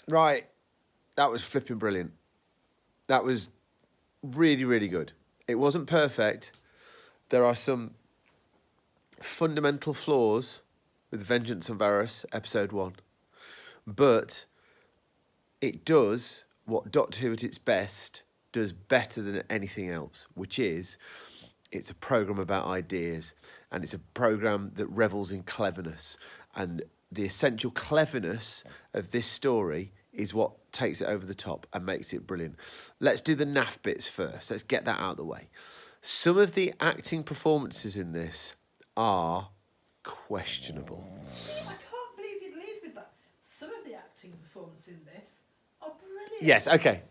Right. That was flipping brilliant. That was really, really good. It wasn't perfect. There are some fundamental flaws with Vengeance on Varos, episode 1. But it does what Doctor Who at its best does better than anything else, which is it's a programme about ideas, and it's a programme that revels in cleverness. And the essential cleverness of this story is what takes it over the top and makes it brilliant. Let's do the naff bits first. Let's get that out of the way. Some of the acting performances in this are questionable. I can't believe you'd lead with that. Some of the acting performances in this are brilliant. Yes, okay.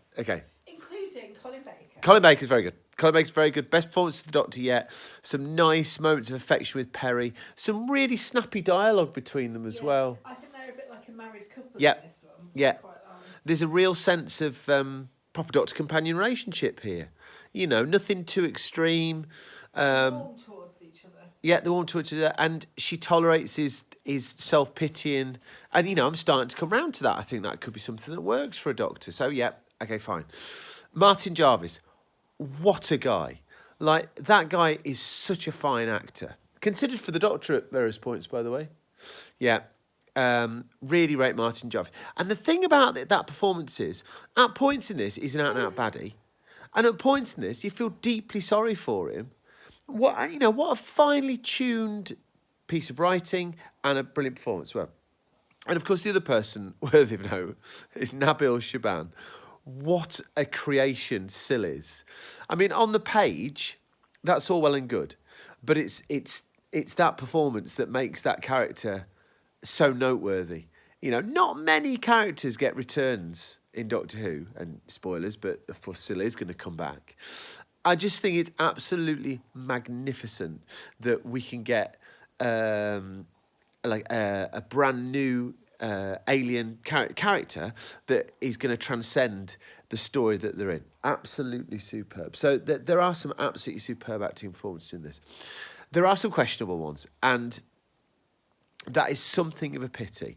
Including Colin Baker. Colin Baker's very good. Colin Baker's very good. Best performance of the Doctor yet. Some nice moments of affection with Perry. Some really snappy dialogue between them as well. I think they're a bit like a married couple Yeah. in this one. Yeah. Quite There's a real sense of proper Doctor-companion relationship here. You know, nothing too extreme. warm towards each other. Yeah, they're warm towards each other, and she tolerates his self-pitying. And, you know, I'm starting to come round to that. I think that could be something that works for a Doctor. So, yeah, okay, fine. Martin Jarvis, what a guy. Like, that guy is such a fine actor. Considered for the Doctor at various points, by the way. Yeah. Really rate Martin Jarvis. And the thing about that performance is, at points in this, he's an out-and-out baddie. And at points in this, you feel deeply sorry for him. What a finely tuned piece of writing and a brilliant performance as well. And of course, the other person worthy of note is Nabil Shaban. What a creation Syl is. I mean, on the page, that's all well and good, but it's that performance that makes that character so noteworthy. You know, not many characters get returns in Doctor Who, and spoilers, but of course Syl is going to come back. I just think it's absolutely magnificent that we can get a brand new alien character that is going to transcend the story that they're in. Absolutely superb. So there are some absolutely superb acting performances in this. There are some questionable ones, and that is something of a pity.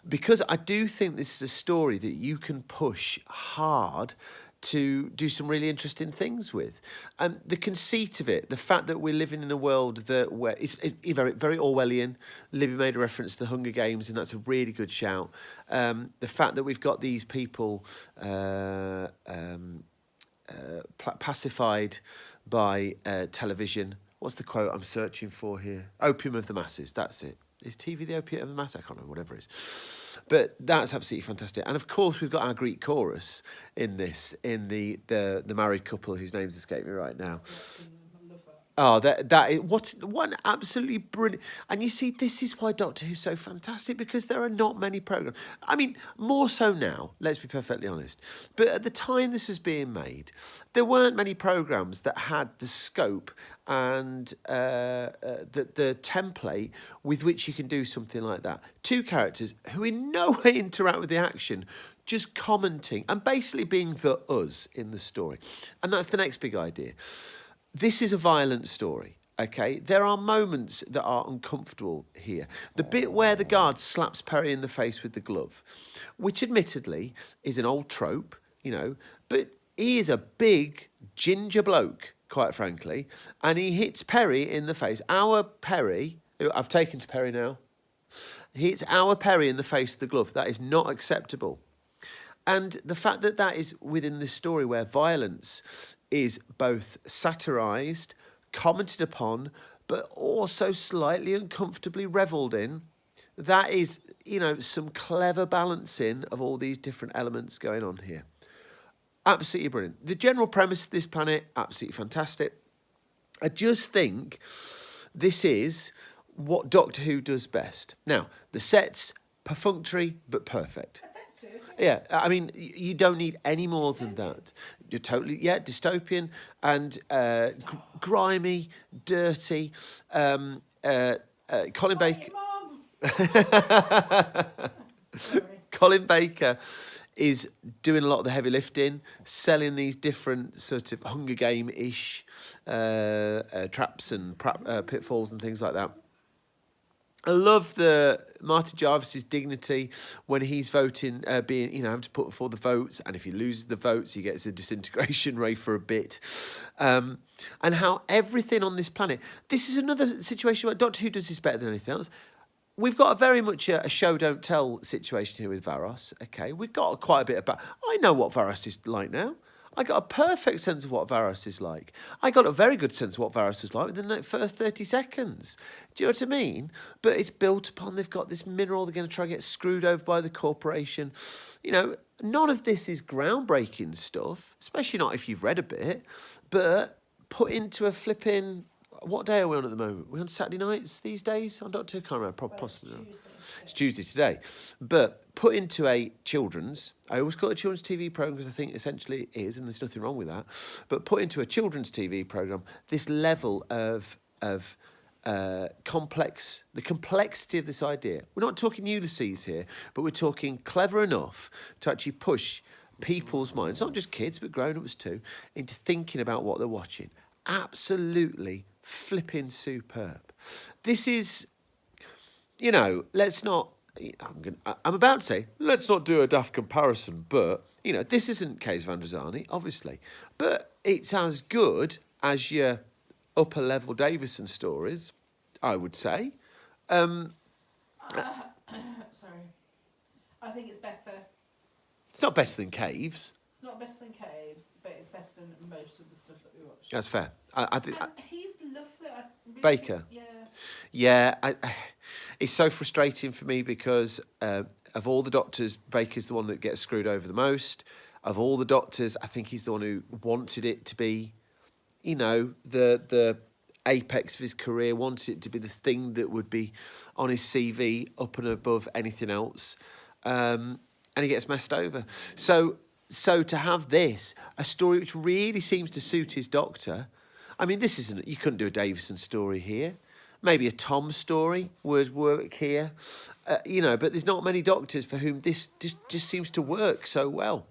Because I do think this is a story that you can push hard to do some really interesting things with. The conceit of it, the fact that we're living in a world where it's very, very Orwellian. Libby made a reference to the Hunger Games, and that's a really good shout. The fact that we've got these people pacified by television. What's the quote I'm searching for here? Opium of the masses, that's it. Is TV the opiate of the mass? I can't remember, whatever it is. But that's absolutely fantastic. And of course, we've got our Greek chorus in this, in the married couple whose names escape me right now. Oh, that is what an absolutely brilliant. And you see, this is why Doctor Who's so fantastic, because there are not many programmes. I mean, more so now, let's be perfectly honest. But at the time this was being made, there weren't many programmes that had the scope and the template with which you can do something like that. Two characters who in no way interact with the action, just commenting and basically being the us in the story. And that's the next big idea. This is a violent story, okay? There are moments that are uncomfortable here. The bit where the guard slaps Perry in the face with the glove, which admittedly is an old trope, you know, but he is a big ginger bloke, quite frankly, and he hits Perry in the face. Our Perry, who I've taken to Perry now, he hits our Perry in the face with the glove. That is not acceptable. And the fact that that is within this story where violence is both satirised, commented upon, but also slightly uncomfortably revelled in. That is, you know, some clever balancing of all these different elements going on here. Absolutely brilliant. The general premise of this planet, absolutely fantastic. I just think this is what Doctor Who does best. Now, the sets, perfunctory but perfect. Yeah, I mean, you don't need any more than that. You're totally, dystopian and grimy, dirty. Colin Baker. Colin Baker is doing a lot of the heavy lifting, selling these different sort of Hunger Game-ish traps and pitfalls and things like that. I love the Martin Jarvis's dignity when he's voting, being, having to put forward the votes, and if he loses the votes, he gets a disintegration ray for a bit. And how everything on this planet. This is another situation where Doctor Who does this better than anything else. We've got a very much a show don't tell situation here with Varos. Okay, we've got quite a bit about. I know what Varos is like now. I got a perfect sense of what Varos is like. I got a very good sense of what Varos was like within the first 30 seconds. Do you know what I mean? But it's built upon, they've got this mineral, they're going to try and get screwed over by the corporation. None of this is groundbreaking stuff, especially not if you've read a bit, but put into a flipping... What day are we on at the moment? We're on Saturday nights these days? On Doctor Who? Can't remember. Possibly not. It's Tuesday today. But put into a children's... I always call it a children's TV programme because I think essentially it is, and there's nothing wrong with that. But put into a children's TV programme this level of the complexity of this idea. We're not talking Ulysses here, but we're talking clever enough to actually push people's minds, not just kids, but grown-ups too, into thinking about what they're watching. Absolutely flipping superb. This is, let's not... I'm about to say, let's not do a daft comparison, but, this isn't Kees van der Zani, obviously. But it's as good as your upper-level Davison stories, I would say. Sorry. I think it's better. It's not better than Caves. It's not better than Caves, but it's better than most of the stuff that we watch. That's fair. I think... He's lovely. Really, Baker. Yeah. Yeah, it's so frustrating for me because of all the doctors, Baker's the one that gets screwed over the most. Of all the doctors, I think he's the one who wanted it to be, the apex of his career, wanted it to be the thing that would be on his CV up and above anything else. And he gets messed over. So to have this, a story which really seems to suit his doctor... I mean, this isn't... You couldn't do a Davison story here. Maybe a Tom story would work here. But there's not many doctors for whom this just seems to work so well.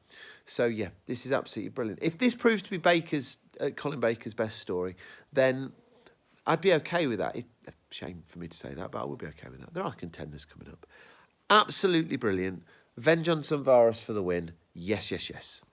So, yeah, this is absolutely brilliant. If this proves to be Colin Baker's best story, then I'd be okay with that. It's a shame for me to say that, but I would be okay with that. There are contenders coming up. Absolutely brilliant. Vengeance on Varos for the win. Yes, yes, yes.